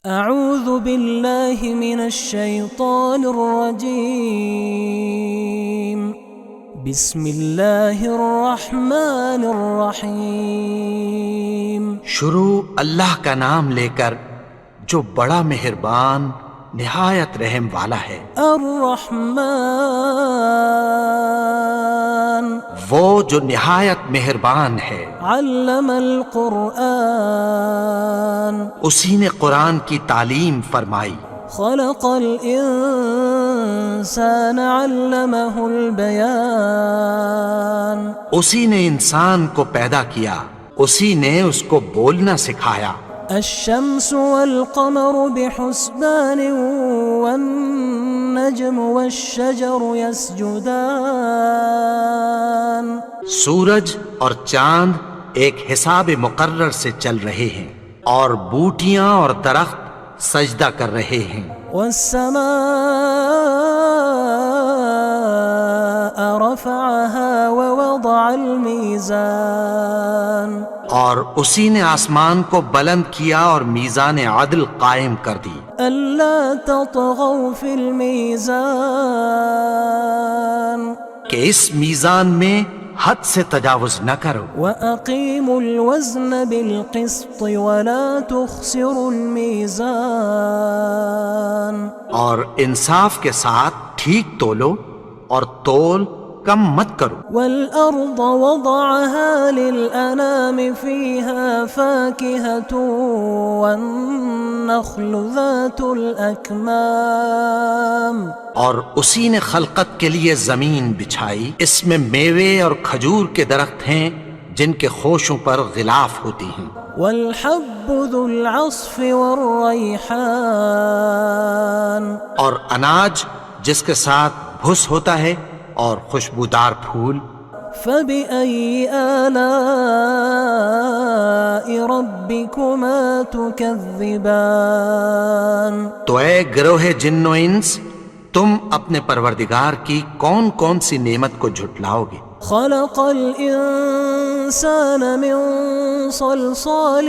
اعوذ باللہ من الشیطان الرجیم بسم اللہ الرحمن الرحیم شروع اللہ کا نام لے کر جو بڑا مہربان نہایت رحم والا ہے۔ الرحمن وہ جو نہایت مہربان ہے۔ علم القرآن اسی نے قرآن کی تعلیم فرمائی۔ خلق الانسان علمہ البیان اسی نے انسان کو پیدا کیا، اسی نے اس کو بولنا سکھایا۔ الشمس والقمر بحسبان والنجم والشجر يسجدان سورج اور چاند ایک حساب مقرر سے چل رہے ہیں، اور بوٹیاں اور درخت سجدہ کر رہے ہیں۔ والسماء رفعها ووضع الميزان اور اسی نے آسمان کو بلند کیا اور میزان عدل قائم کر دی۔ ألا تطغوا في الميزان کہ اس میزان میں حد سے تجاوز نہ کرو۔ وأقيموا الوزن بالقسط ولا تخسروا الميزان اور انصاف کے ساتھ ٹھیک تولو اور تول کم مت کرو۔ والأرض وضعها للأنام فيها فاكهة والنخل ذات الأكمام اور اسی نے خلقت کے لیے زمین بچھائی، اس میں میوے اور کھجور کے درخت ہیں جن کے خوشوں پر غلاف ہوتی ہیں۔ والحب ذو العصف والریحان اور اناج جس کے ساتھ بھس ہوتا ہے اور خوشبودار پھول۔ فبأي آلاء ربكما تكذبان تو اے گروہ جن و انس، تم اپنے پروردگار کی کون کون سی نعمت کو جھٹلاؤ گے؟ خلق الإنسان من صلصال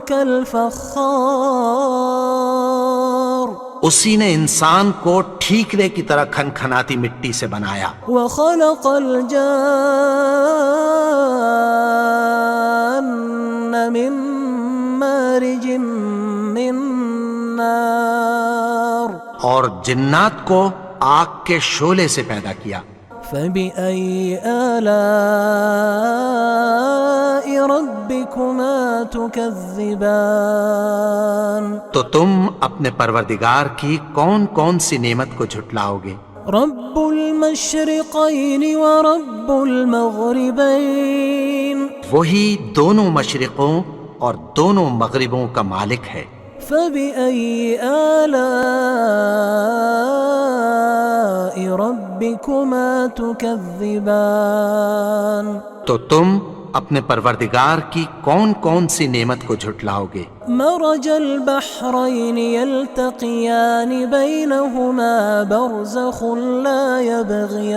كالفخار اسی نے انسان کو ٹھیکرے کی طرح کھنکھناتی مٹی سے بنایا۔ وخلق الجان من مارج من نار اور جنات کو آگ کے شعلے سے پیدا کیا۔ فبأي آلاء ربكما تكذبان تو تم اپنے پروردگار کی کون کون سی نعمت کو جھٹلاؤ گے؟ رب المشرقين ورب المغربين وہی دونوں مشرقوں اور دونوں مغربوں کا مالک ہے۔ فبأي آلاء ربكما تكذبان تو تم اپنے پروردگار کی کون کون سی نعمت کو جھٹلاؤ گے؟ مرج البحرين يلتقيان بينهما برزخ لا يبغيان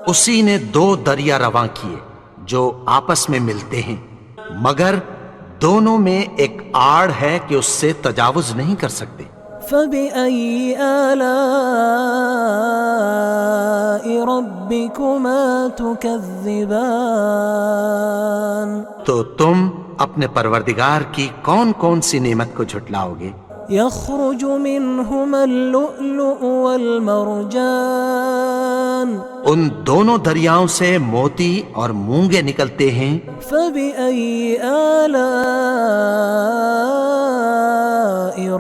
اسی نے دو دریا رواں کیے جو آپس میں ملتے ہیں، مگر دونوں میں ایک آڑ ہے کہ اس سے تجاوز نہیں کر سکتے۔ فبأي آلاء ربكما تكذبان تو تم اپنے پروردگار کی کون کون سی نعمت کو جھٹلاؤ گے؟ يخرج منهما اللؤلؤ والمرجان ان دونوں دریاؤں سے موتی اور مونگے نکلتے ہیں۔ فبأي آلاء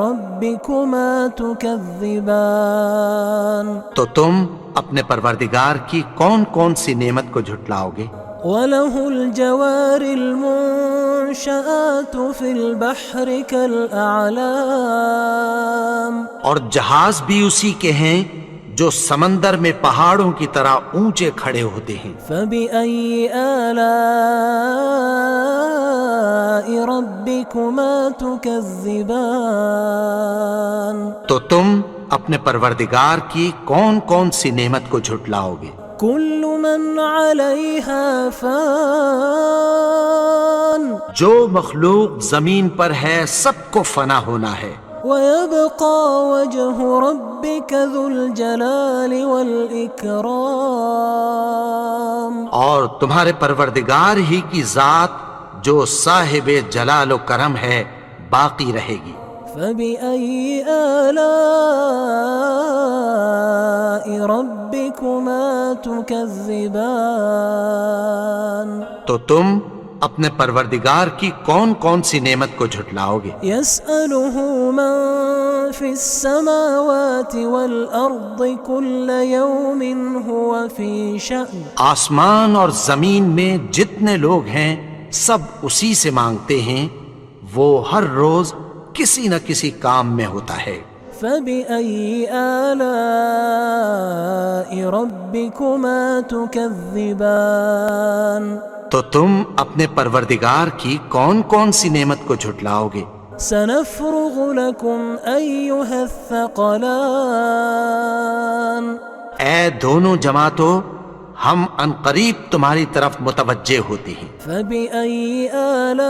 ربكما تكذبان تو تم اپنے پروردگار کی کون کون سی نعمت کو جھٹلاؤ گے؟ وله الجوار المنشآت في البحر كالأعلام اور جہاز بھی اسی کے ہیں جو سمندر میں پہاڑوں کی طرح اونچے کھڑے ہوتے ہیں۔ فبأي آلاء ربكما تكذبان تو تم اپنے پروردگار کی کون کون سی نعمت کو جھٹلاؤ گے؟ كل من عليها فان جو مخلوق زمین پر ہے سب کو فنا ہونا ہے، ويبقى وجه ربك ذو الجلال والإكرام اور تمہارے پروردگار ہی کی ذات جو صاحب جلال و کرم ہے باقی رہے گی۔ فبأي آلاء ربكما تكذبان تو تم اپنے پروردگار کی کون کون سی نعمت کو جھٹلاؤ گے؟ يسأله من في السماوات والأرض كل يوم هو في شأن آسمان اور زمین میں جتنے لوگ ہیں سب اسی سے مانگتے ہیں، وہ ہر روز کسی نہ کسی کام میں ہوتا ہے۔ فبأي آلاء ربكما تكذبان تو تم اپنے پروردگار کی کون کون سی نعمت کو جھٹلاؤ گے؟ سنفرغ لكم أيها الثقلان اے دونوں جماعتوں، ہم عنقریب تمہاری طرف متوجہ ہوتے ہیں۔ فبأي آلاء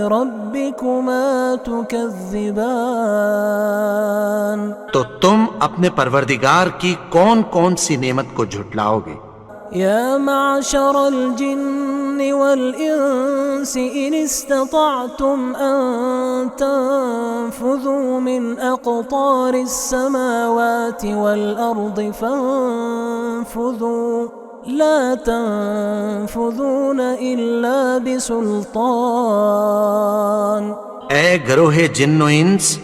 ربكما تكذبان تو تم اپنے پروردگار کی کون کون سی نعمت کو جھٹلاؤ گے؟ يا معشر الجن والإنس إن استطعتم أن تنفذوا من أقطار السماوات والأرض فانفذوا لا تنفذون إلا بسلطان۔ اے گروہ جن و انس،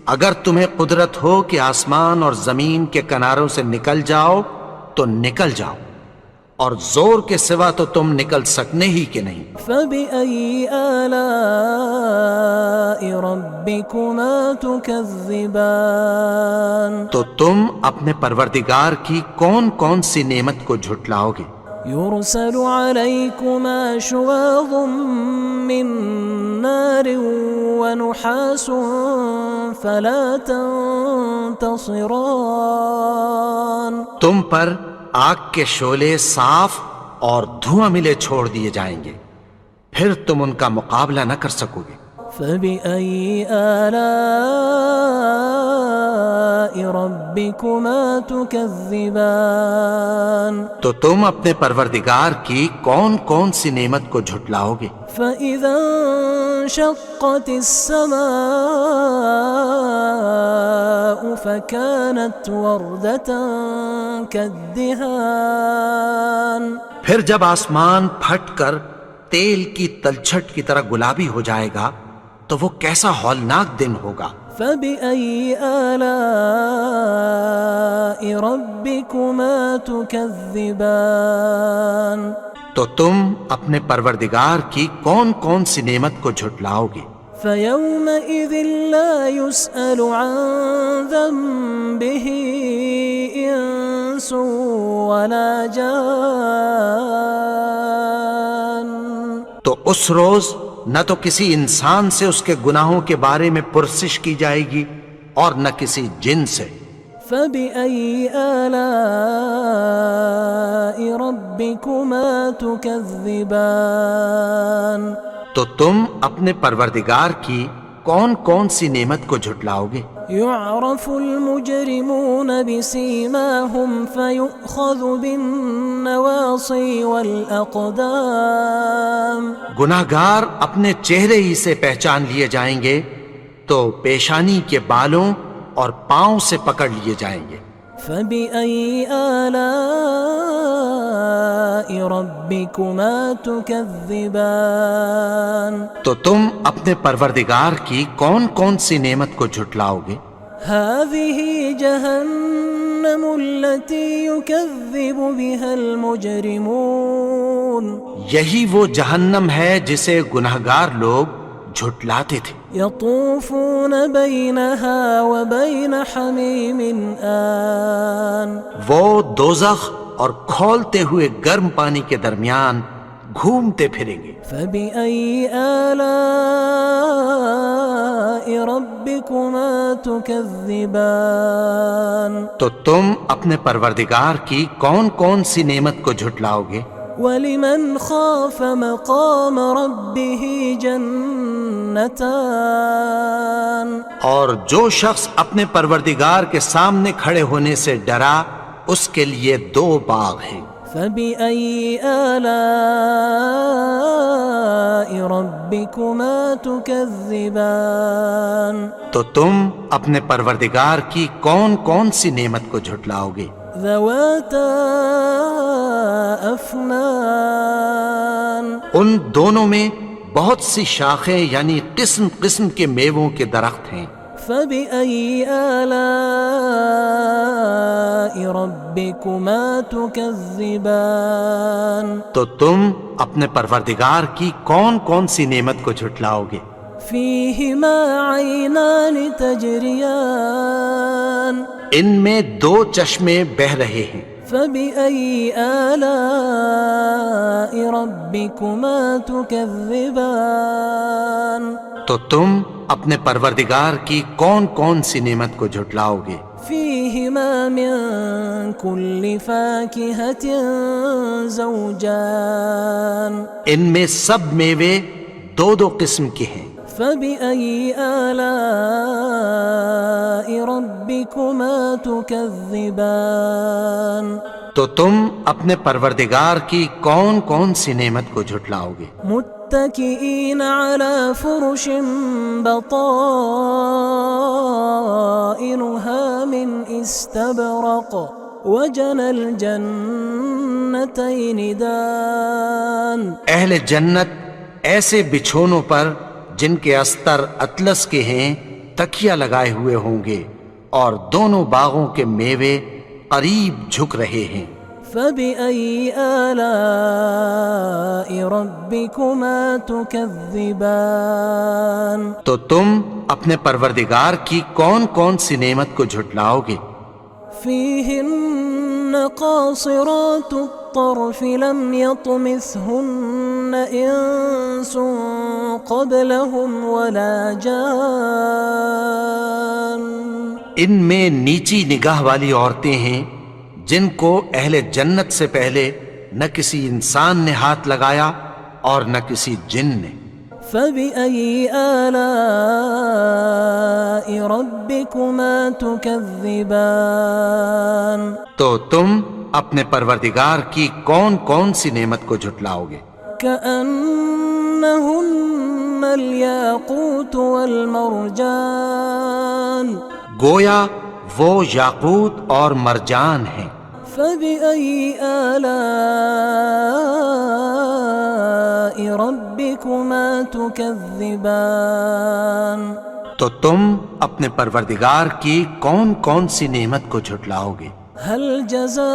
اگر تمہیں قدرت ہو کہ آسمان اور زمین کے کناروں سے نکل جاؤ تو نکل جاؤ، اور زور کے سوا تو تم نکل سکنے ہی کہ نہیں۔ فبأي آلاء ربكما تكذبان تو تم اپنے پروردگار کی کون کون سی نعمت کو جھٹلاؤ گے؟ يرسل عليكما شواظ من نار ونحاس فلا تنتصران۔ تم پر آگ کے شعلے صاف اور دھواں ملے چھوڑ دیے جائیں گے، پھر تم ان کا مقابلہ نہ کر سکو گے۔ فبأي آلاء ربكما تكذبان تو تم اپنے پروردگار کی کون کون سی نعمت کو جھٹلاؤ گے؟ فإذا انشقت السماء فكانت وردة كالدهان۔ پھر جب آسمان پھٹ کر تیل کی تلچھٹ کی طرح گلابی ہو جائے گا تو وہ کیسا ہولناک دن ہوگا۔ فبأي آلاء ربكما تكذبان۔ تو تم اپنے پروردگار کی کون کون سی نعمت کو جھٹلاؤ گے؟ فيومئذ لا يسأل عن ذنبه إنس ولا جان۔ تو اس روز نہ تو کسی انسان سے اس کے گناہوں کے بارے میں پرسش کی جائے گی اور نہ کسی جن سے۔ فبأي آلاء ربكما تكذبان۔ تو تم اپنے پروردگار کی کون کون سی نعمت کو جھٹلاؤ گے؟ يعرف المجرمون بسيماهم فيؤخذ بالنواصي والأقدام۔ گناہگار اپنے چہرے ہی سے پہچان لیے جائیں گے تو پیشانی کے بالوں اور پاؤں سے پکڑ لیے جائیں گے۔ فبأي آلاء ربكما تكذبان۔ تو تم اپنے پروردگار کی کون کون سی نعمت کو جھٹلاؤ گے؟ هذه جهنم التي يكذب بها المجرمون۔ یہی وہ جہنم ہے جسے گناہگار لوگ جھٹلاتے تھے۔ يطوفون بينها وبين حميم آن۔ وہ دوزخ اور کھولتے ہوئے گرم پانی کے درمیان گھومتے پھریں گے۔ فبأي آلاء ربكما ربكما تكذبان تو تم اپنے پروردگار کی کون کون سی نعمت کو جھٹلاؤ گے؟ ولمن خاف مقام ربه جنتان اور جو شخص اپنے پروردگار کے سامنے کھڑے ہونے سے ڈرا اس کے لیے 2 باغ ہیں۔ فبأي آلاء ربكما تكذبان تو تم اپنے پروردگار کی کون کون سی نعمت کو جھٹلاؤ گے؟ ذواتا أفنان ان دونوں میں بہت سی شاخیں یعنی قسم قسم کے میووں کے درخت ہیں۔ فبأي آلاء ربكما تكذبان تو تم اپنے پروردگار کی کون کون سی نعمت کو جھٹلاؤ گے؟ فيهما عينان تجريان ان میں 2 چشمے بہہ رہے ہیں۔ فبأي آلاء ربكما تكذبان تو تم اپنے پروردگار کی کون کون سی نعمت کو جھٹلاؤ گے؟ فيهما من كل فاكهة زوجان ان میں سب میوے 2 قسم کے ہیں۔ فبأي آلاء ربكما تكذبان تو تم اپنے پروردگار کی کون کون سی نعمت کو جھٹلاؤ گے؟ متكئين على فرش بطائنها من استبرق وجنى الجنتين دان اہل جنت ایسے بچھونوں پر جن کے استر اطلس کے ہیں تکیہ لگائے ہوئے ہوں گے اور دونوں باغوں کے میوے قریب جھک رہے ہیں۔ فبأي آلاء ربكما تكذبان تو تم اپنے پروردگار کی کون کون سی نعمت کو جھٹلاؤ گے؟ فيهن قاصرات الطرف لم يطمثهن إنس قبلهم ولا جان ان میں نیچی نگاہ والی عورتیں ہیں جن کو اہل جنت سے پہلے نہ کسی انسان نے ہاتھ لگایا اور نہ کسی جن نے۔ فبأي آلاء ربكما تكذبان تو تم اپنے پروردگار کی کون کون سی نعمت کو جھٹلاؤ گے؟ كأنهن الياقوت والمرجان گویا وہ یاقوت اور مرجان ہیں۔ فبأي آلاء ربكما تكذبان تو تم اپنے پروردگار کی کون کون سی نعمت کو جھٹلاؤ گے؟ هل جزاء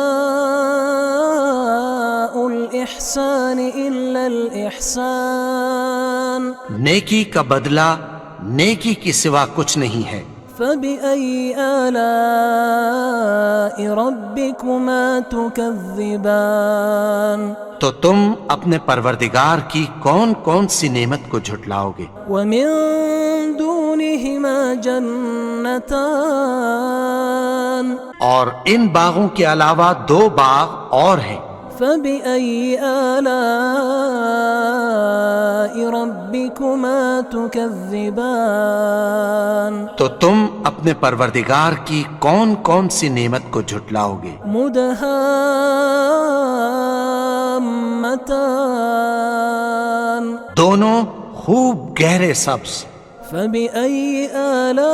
الإحسان إلا الإحسان نیکی کا بدلہ نیکی کی سوا کچھ نہیں ہے۔ فبأي آلاء ربكما تكذبان تو تم اپنے پروردگار کی کون کون سی نعمت کو جھٹلاؤ گے؟ ومن دونهما جنتان اور ان باغوں کے علاوہ 2 باغ اور ہیں۔ فبأي آلاء ربكما تكذبان تو تم اپنے پروردگار کی کون کون سی نعمت کو جھٹلاؤ گے؟ مدهامتان دونوں خوب گہرے سبز۔ فبأي آلاء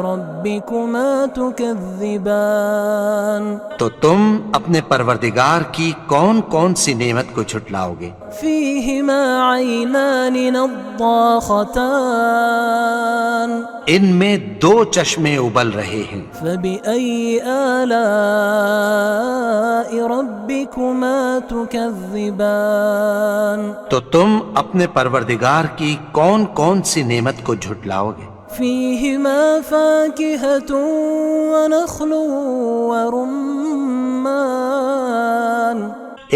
ربكما تكذبان تو تم اپنے پروردگار کی کون کون سی نعمت کو جھٹلاؤ گے؟ فيهما عينان نضاختان ان میں 2 چشمے ابل رہے ہیں۔ فبأي آلاء ربكما تكذبان تو تم اپنے پروردگار کی کون کون سی نعمت کو جھٹلاؤ گے؟ فيهما فاكهة ونخل ورمان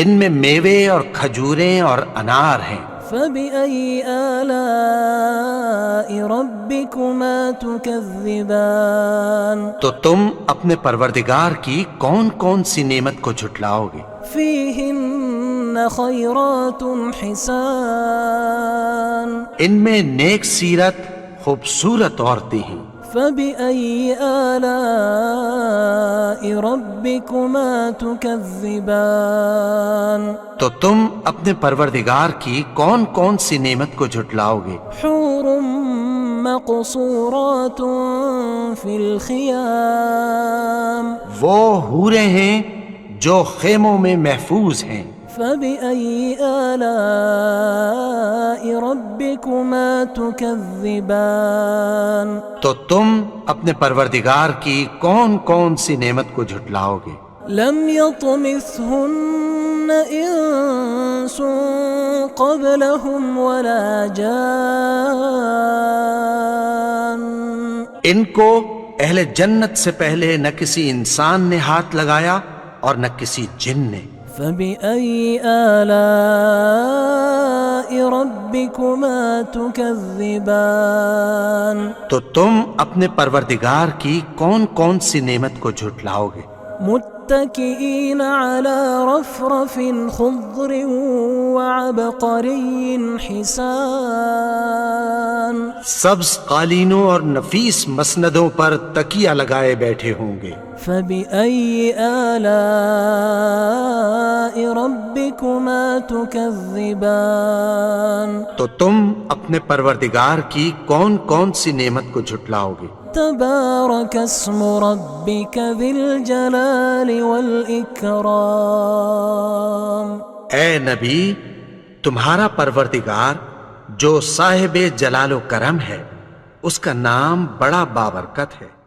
ان میں میوے اور کھجوریں اور انار ہیں۔ فبأي آلاء ربكما تكذبان تو تم اپنے پروردگار کی کون کون سی نعمت کو جھٹلاؤ گے؟ فيهن خيرات حسان ان میں نیک سیرت خوبصورت عورتیں ہیں۔ فبأي آلاء ربكما تكذبان تو تم اپنے پروردگار کی کون کون سی نعمت کو جھٹلاؤ گے؟ حور مقصورات في الخيام وہ حوریں ہیں جو خیموں میں محفوظ ہیں۔ فبأي آلاء ربكما تكذبان تو تم اپنے پروردگار کی کون کون سی نعمت کو جھٹلاؤ گے؟ لم يطمثهن إنس قبلهم ولا جان ان کو اہل جنت سے پہلے نہ کسی انسان نے ہاتھ لگایا اور نہ کسی جن نے۔ فبأي آلاء ربكما تكذبان تو تم اپنے پروردگار کی کون کون سی نعمت کو جھٹلاؤ گے؟ متكئين على رفرف خضر وعبقري حسان سبز قالینوں اور نفیس مسندوں پر تکیہ لگائے بیٹھے ہوں گے۔ فبأي آلاء ربكما تكذبان تو تم اپنے پروردگار کی کون کون سی نعمت کو جھٹلاؤ گے؟ تبارك اسم ربك ذي الجلال والإكرام اے نبی، تمہارا پروردگار جو صاحب جلال و کرم ہے، اس کا نام بڑا بابرکت ہے۔